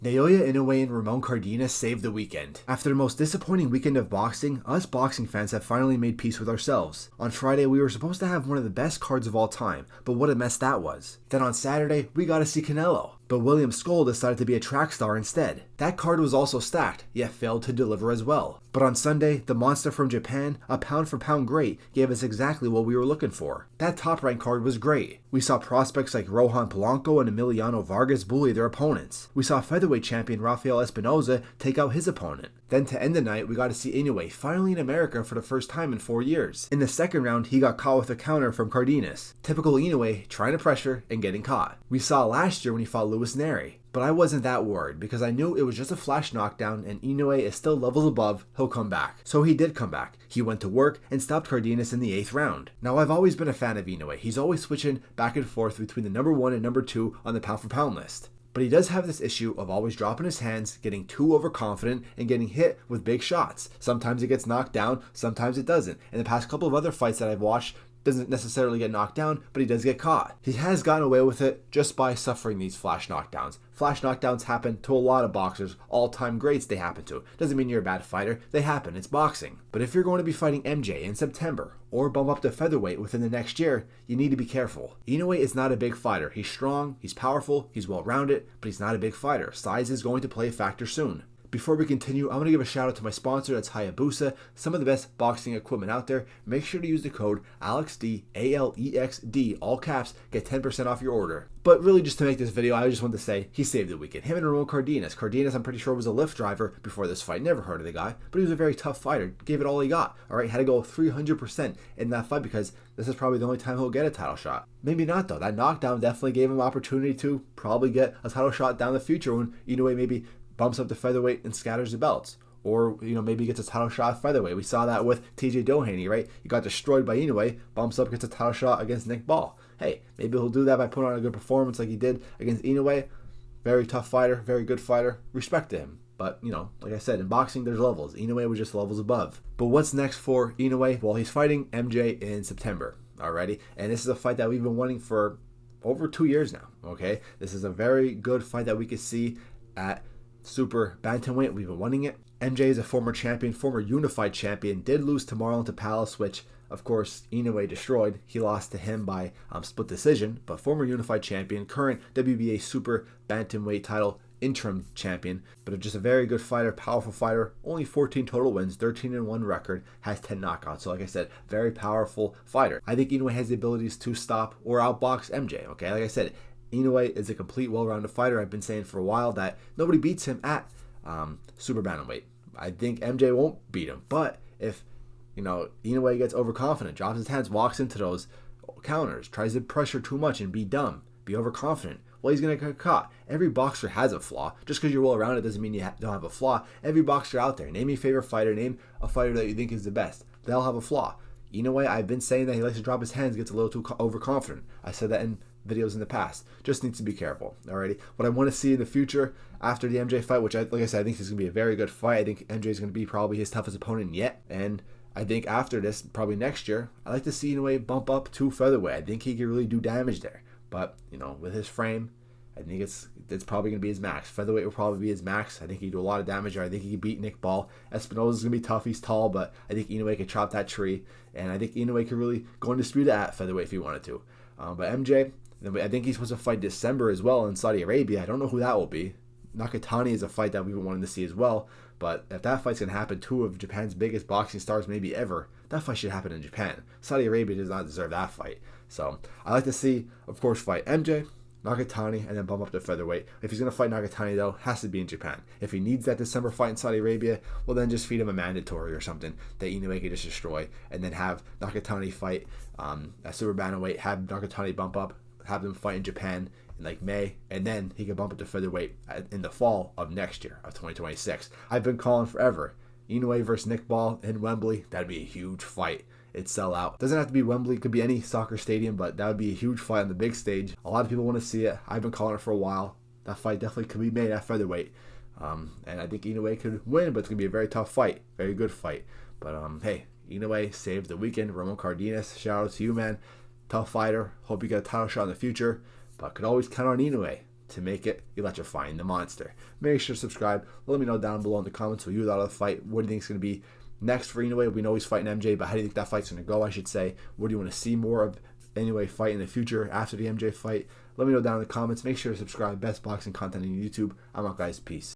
Naoya Inoue and Ramon Cardenas saved the weekend. After the most disappointing weekend of boxing, us boxing fans have finally made peace with ourselves. On Friday, we were supposed to have one of the best cards of all time, but what a mess that was. Then on Saturday, we got to see Canelo, but William Skoll decided to be a track star instead. That card was also stacked, yet failed to deliver as well. But on Sunday, the monster from Japan, a pound-for-pound great, gave us exactly what we were looking for. That top-ranked card was great. We saw prospects like Rohan Polanco and Emiliano Vargas bully their opponents. We saw featherweight champion Rafael Espinoza take out his opponent. Then to end the night, we got to see Inoue finally in America for the first time in 4 years. In the second round, he got caught with a counter from Cardenas. Typical Inoue, trying to pressure and getting caught. We saw last year when he fought Luis Neri. But I wasn't that worried because I knew it was just a flash knockdown and Inoue is still levels above, he'll come back. So he did come back. He went to work and stopped Cardenas in the 8th round. Now I've always been a fan of Inoue. He's always switching back and forth between the number 1 and number 2 on the pound for pound list. But he does have this issue of always dropping his hands, getting too overconfident, and getting hit with big shots. Sometimes it gets knocked down, sometimes it doesn't. In the past couple of other fights that I've watched, doesn't necessarily get knocked down, but he does get caught. He has gotten away with it just by suffering these flash knockdowns. Flash knockdowns happen to a lot of boxers, all-time greats they happen to. Doesn't mean you're a bad fighter, they happen, it's boxing. But if you're going to be fighting MJ in September, or bump up to featherweight within the next year, you need to be careful. Inoue is not a big fighter. He's strong, he's powerful, he's well-rounded, but he's not a big fighter. Size is going to play a factor soon. Before we continue, I'm going to give a shout out to my sponsor, that's Hayabusa, some of the best boxing equipment out there. Make sure to use the code ALEXD, ALEXD, all caps, get 10% off your order. But really just to make this video, I just wanted to say, he saved the weekend. Him and Ramon Cardenas. Cardenas, I'm pretty sure, was a Lyft driver before this fight. Never heard of the guy, but he was a very tough fighter. Gave it all he got. Alright, had to go 300% in that fight because this is probably the only time he'll get a title shot. Maybe not though. That knockdown definitely gave him opportunity to probably get a title shot down the future when Inoue maybe bumps up to featherweight and scatters the belts. Or, maybe gets a title shot at featherweight. We saw that with TJ Doheny, right? He got destroyed by Inoue, bumps up, gets a title shot against Nick Ball. Hey, maybe he'll do that by putting on a good performance like he did against Inoue. Very tough fighter, very good fighter. Respect to him. But, like I said, in boxing, there's levels. Inoue was just levels above. But what's next for Inoue? Well, he's fighting MJ in September, already. And this is a fight that we've been wanting for over 2 years now, okay? This is a very good fight that we could see at super bantamweight. We've been wanting it. MJ is a former champion, former unified champion, did lose to Marlon Tapales, which of course Inoue destroyed. He lost to him by split decision, but former unified champion, current WBA super bantamweight title interim champion, but just a very good fighter, powerful fighter. Only 14 total wins, 13-1 record, has 10 knockouts. So like I said, very powerful fighter. I think Inoue has the abilities to stop or outbox MJ, okay? Like I said, Inoue is a complete, well-rounded fighter. I've been saying for a while that nobody beats him at super bantamweight. I think MJ won't beat him, but if Inoue gets overconfident, drops his hands, walks into those counters, tries to pressure too much and be dumb, be overconfident, well, he's gonna get caught. Every boxer has a flaw. Just because you're well-rounded doesn't mean you don't have a flaw. Every boxer out there, name your favorite fighter, name a fighter that you think is the best. They'll have a flaw. Inoue, I've been saying that he likes to drop his hands, gets a little too overconfident. I said that in videos in the past. Just needs to be careful. Alrighty. What I want to see in the future after the MJ fight, which like I said, I think this is gonna be a very good fight. I think MJ is gonna be probably his toughest opponent yet. And I think after this, probably next year, I like to see Inoue bump up to featherweight. I think he can really do damage there. But with his frame, I think it's probably gonna be his max. Featherweight will probably be his max. I think he can do a lot of damage there. I think he can beat Nick Ball. Espinoza is gonna be tough. He's tall, but I think Inoue can chop that tree. And I think Inoue could really go undisputed at featherweight if he wanted to. But MJ, I think he's supposed to fight December as well in Saudi Arabia. I don't know who that will be. Nakatani is a fight that we've been wanting to see as well. But if that fight's going to happen, two of Japan's biggest boxing stars maybe ever, that fight should happen in Japan. Saudi Arabia does not deserve that fight. So I like to see, of course, fight MJ, Nakatani, and then bump up to featherweight. If he's going to fight Nakatani, though, has to be in Japan. If he needs that December fight in Saudi Arabia, well, then just feed him a mandatory or something that Inoue can just destroy, and then have Nakatani fight at super bantamweight, have Nakatani bump up, have them fight in Japan in like May, and then he can bump it to featherweight in the fall of next year, of 2026. I've been calling forever. Inoue versus Nick Ball in Wembley, that'd be a huge fight. It'd sell out. Doesn't have to be Wembley, it could be any soccer stadium, but that would be a huge fight on the big stage. A lot of people want to see it. I've been calling it for a while. That fight definitely could be made at featherweight. And I think Inoue could win, but it's going to be a very tough fight. Very good fight. But hey, Inoue saved the weekend. Ramon Cardenas, shout out to you, man. Tough fighter. Hope you get a title shot in the future. But could always count on Inoue to make it electrifying the monster. Make sure to subscribe. Let me know down below in the comments what you thought of the fight. What do you think is going to be next for Inoue? We know he's fighting MJ, but how do you think that fight's going to go, I should say? What do you want to see more of Inoue fight in the future after the MJ fight? Let me know down in the comments. Make sure to subscribe. Best boxing content on YouTube. I'm out, guys. Peace.